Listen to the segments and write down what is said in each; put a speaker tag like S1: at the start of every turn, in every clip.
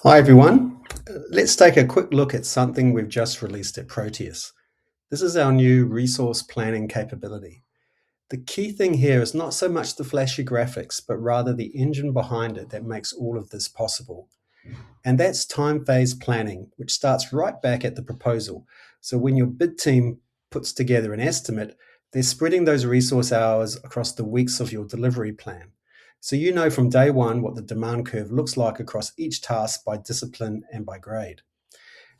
S1: Hi everyone. Let's take a quick look at something we've just released at Proteus. This is our new resource planning capability. The key thing here is not so much the flashy graphics, but rather the engine behind it that makes all of this possible. And that's time phase planning, which starts right back at the proposal. So when your bid team puts together an estimate, they're spreading those resource hours across the weeks of your delivery plan. So you know from day one what the demand curve looks like across each task by discipline and by grade.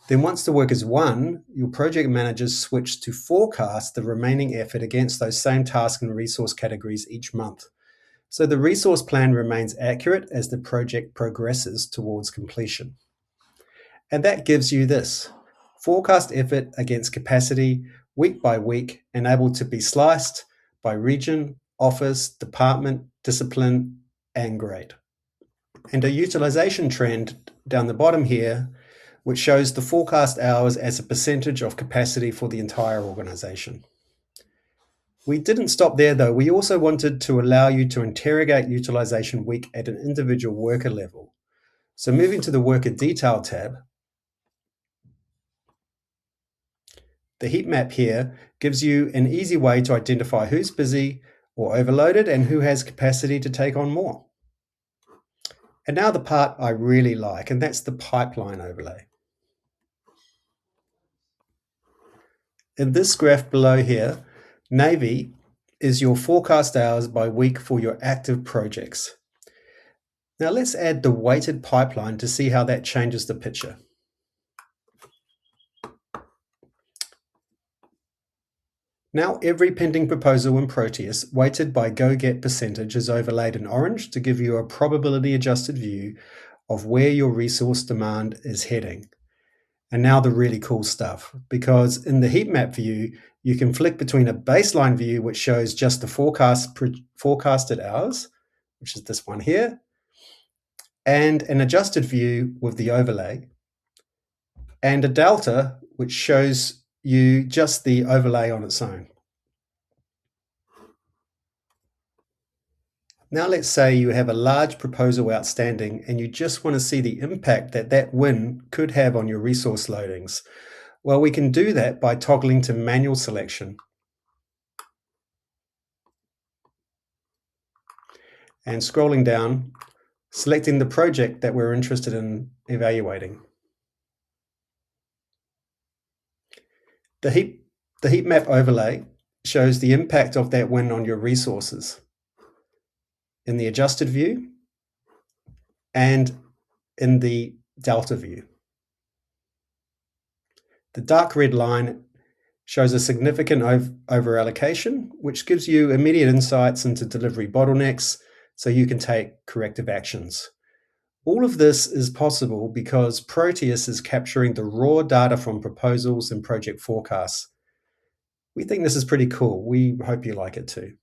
S1: Then once the work is won, your project managers switch to forecast the remaining effort against those same task and resource categories each month. So the resource plan remains accurate as the project progresses towards completion. And that gives you this forecast effort against capacity week by week and able to be sliced by region, office, department, discipline, and grade. And a utilization trend down the bottom here, which shows the forecast hours as a percentage of capacity for the entire organization. We didn't stop there though. We also wanted to allow you to interrogate utilization week at an individual worker level. So moving to the worker detail tab, the heat map here gives you an easy way to identify who's busy or overloaded and who has capacity to take on more. And now the part I really like, and that's the pipeline overlay. In this graph below here, navy is your forecast hours by week for your active projects. Now let's add the weighted pipeline to see how that changes the picture. Now every pending proposal in Proteus weighted by go-get percentage is overlaid in orange to give you a probability adjusted view of where your resource demand is heading. And now the really cool stuff, because in the heat map view, you can flick between a baseline view, which shows just the forecasted hours, which is this one here, and an adjusted view with the overlay, and a delta, which shows you just the overlay on its own. Now let's say you have a large proposal outstanding and you just want to see the impact that that win could have on your resource loadings. Well, we can do that by toggling to manual selection and scrolling down, selecting the project that we're interested in evaluating. The heat map overlay shows the impact of that win on your resources in the adjusted view and in the delta view. The dark red line shows a significant over-allocation, which gives you immediate insights into delivery bottlenecks so you can take corrective actions. All of this is possible because Proteus is capturing the raw data from proposals and project forecasts. We think this is pretty cool. We hope you like it too.